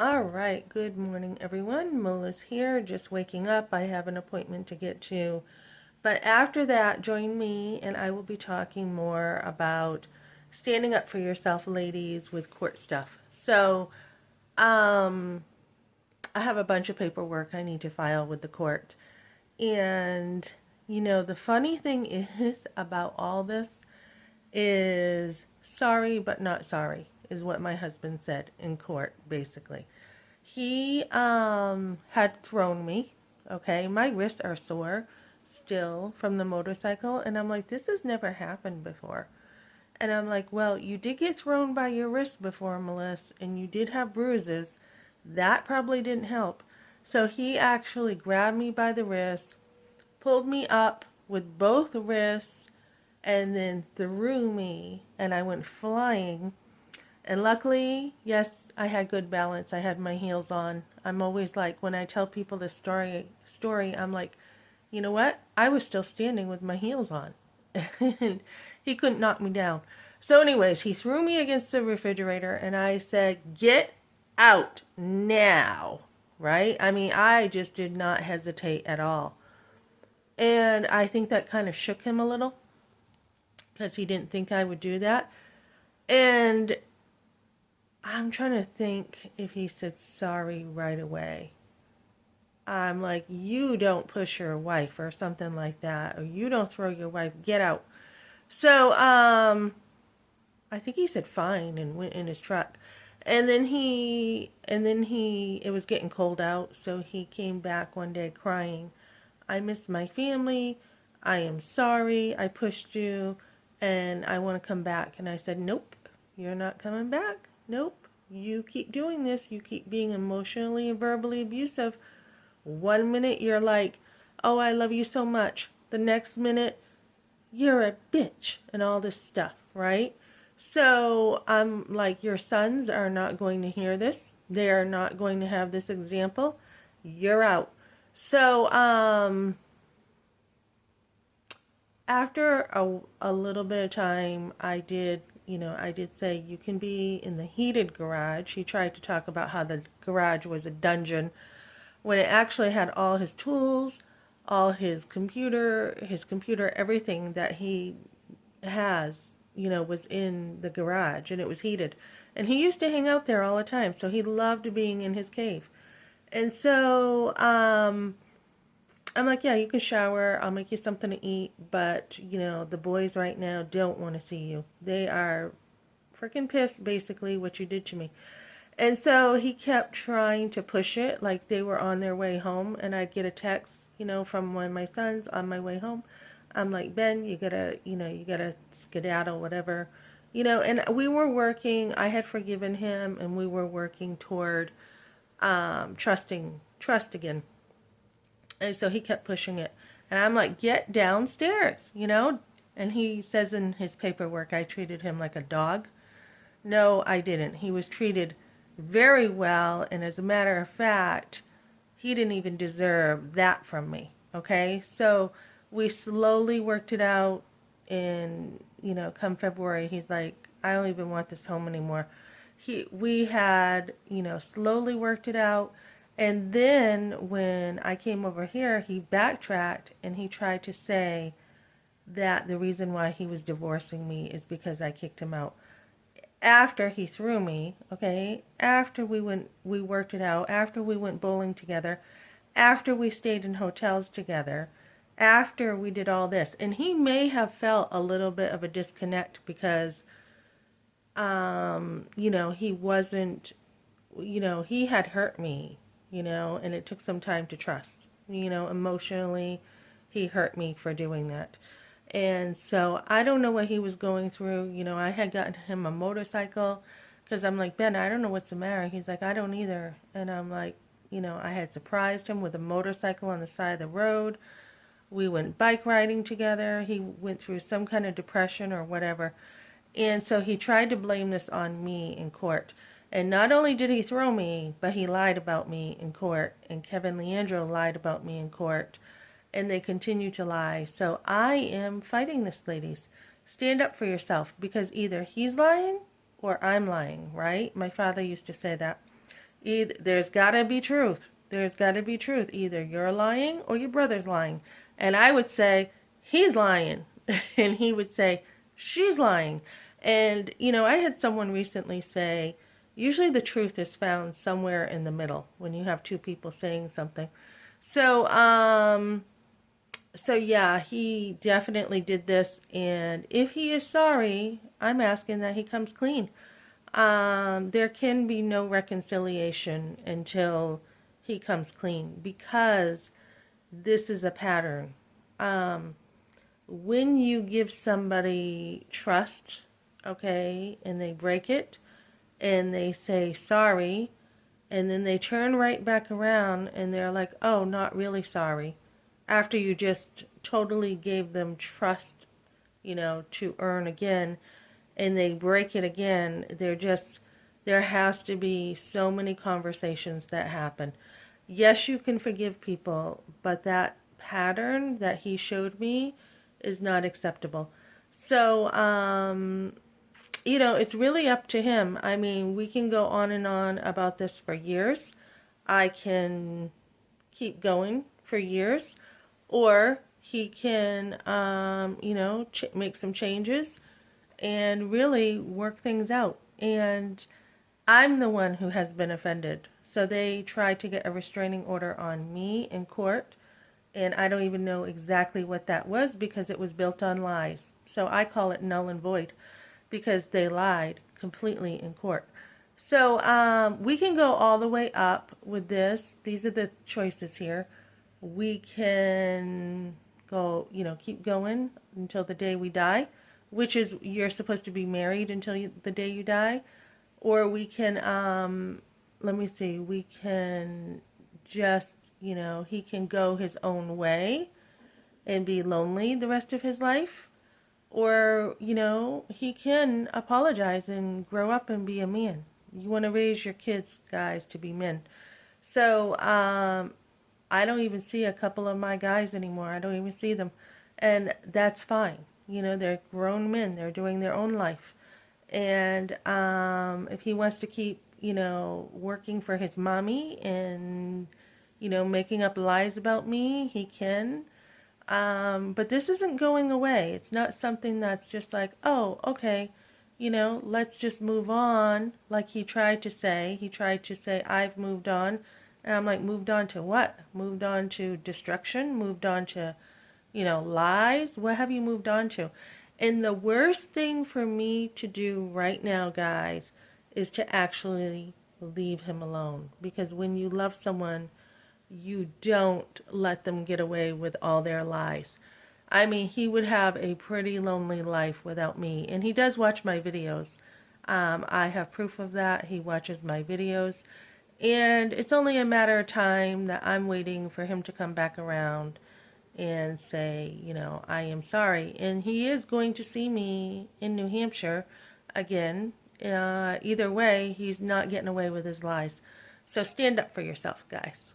All right, good morning, everyone. Melissa's here, just waking up. I have an appointment to get to. But after that, join me, and I will be talking more about standing up for yourself, ladies, with court stuff. Um, I have a bunch of paperwork I need to file with the court. And, the funny thing is about all this is sorry, but not sorry, is what my husband said in court, basically. He had thrown me. Okay, my wrists are sore still from the motorcycle, and I'm like, this has never happened before. And I'm like, well, you did get thrown by your wrist before, Melissa, and you did have bruises. That probably didn't help. So he actually grabbed me by the wrist, pulled me up with both wrists, and then threw me, and I went flying. And luckily, yes, I had good balance. I had my heels on. I'm always like, when I tell people this story, I'm like, you know what? I was still standing with my heels on. And he couldn't knock me down. So anyways, he threw me against the refrigerator and I said, "Get out now." Right? I mean, I just did not hesitate at all. And I think that kind of shook him a little because he didn't think I would do that. And I'm trying to think if he said sorry right away. I'm like, you don't push your wife or something like that, or you don't throw your wife, get out. So, I think he said fine and went in his truck. It was getting cold out, so he came back one day crying. I miss my family. I am sorry I pushed you and I want to come back. And I said, nope, you're not coming back. Nope. You keep doing this. You keep being emotionally and verbally abusive. One minute you're like, oh, I love you so much. The next minute, you're a bitch and all this stuff, right? So I'm like, your sons are not going to hear this. They are not going to have this example. You're out. So, after a little bit of time, I did say you can be in the heated garage. He tried to talk about how the garage was a dungeon when it actually had all his tools, all his computer, everything that he has, was in the garage and it was heated. And he used to hang out there all the time, so he loved being in his cave. And so, I'm like, yeah, you can shower. I'll make you something to eat. But, the boys right now don't want to see you. They are freaking pissed, basically, what you did to me. And so he kept trying to push it like they were on their way home. And I'd get a text, from one of my sons on my way home. I'm like, Ben, you gotta skedaddle, whatever. And we were working, I had forgiven him, and we were working toward trust again. And so he kept pushing it. And I'm like, get downstairs. And he says in his paperwork, I treated him like a dog. No, I didn't. He was treated very well. And as a matter of fact, he didn't even deserve that from me. Okay? So we slowly worked it out. And, come February, he's like, I don't even want this home anymore. We had, slowly worked it out. And then when I came over here, he backtracked and he tried to say that the reason why he was divorcing me is because I kicked him out. After he threw me, okay, after we worked it out, after we went bowling together, after we stayed in hotels together, after we did all this. And he may have felt a little bit of a disconnect because, he wasn't, he had hurt me, and it took some time to trust. Emotionally, he hurt me for doing that. And so I don't know what he was going through. I had gotten him a motorcycle because I'm like, Ben, I don't know what's the matter. He's like, I don't either. And I'm like, I had surprised him with a motorcycle on the side of the road. We went bike riding together. He went through some kind of depression or whatever. And so he tried to blame this on me in court. And not only did he throw me, but he lied about me in court. And Kevin Leandro lied about me in court. And they continue to lie. So I am fighting this, ladies. Stand up for yourself because either he's lying or I'm lying, right? My father used to say that. There's got to be truth. There's got to be truth. Either you're lying or your brother's lying. And I would say, he's lying. And he would say, she's lying. And, I had someone recently say, usually the truth is found somewhere in the middle when you have two people saying something. So yeah, he definitely did this. And if he is sorry, I'm asking that he comes clean. There can be no reconciliation until he comes clean because this is a pattern. Um, when you give somebody trust, okay, and they break it and they say sorry, and then they turn right back around and they're like, oh, not really sorry, after you just totally gave them trust, to earn again, and they break it again, there has to be so many conversations that happen. Yes, you can forgive people, but that pattern that he showed me is not acceptable. So, it's really up to him. I mean, we can go on and on about this for years. I can keep going for years, or he can, make some changes and really work things out. And I'm the one who has been offended. So they tried to get a restraining order on me in court, and I don't even know exactly what that was because it was built on lies. So I call it null and void because they lied completely in court. So we can go all the way up with this. These are the choices here. We can go, keep going until the day we die, which is you're supposed to be married until the day you die. Or we can, let me see, we can just, he can go his own way and be lonely the rest of his life. Or, he can apologize and grow up and be a man. You want to raise your kids, guys, to be men. So, I don't even see a couple of my guys anymore. I don't even see them. And that's fine. They're grown men. They're doing their own life. And if he wants to keep, working for his mommy and, making up lies about me, he can. But this isn't going away. It's not something that's just like, oh, okay, let's just move on. Like he tried to say. He tried to say, I've moved on. And I'm like, moved on to what? Moved on to destruction? Moved on to, lies? What have you moved on to? And the worst thing for me to do right now, guys, is to actually leave him alone. Because when you love someone, you don't let them get away with all their lies. I mean, he would have a pretty lonely life without me. And he does watch my videos. I have proof of that. He watches my videos. And it's only a matter of time that I'm waiting for him to come back around and say, I am sorry. And he is going to see me in New Hampshire again. Either way, he's not getting away with his lies. So stand up for yourself, guys.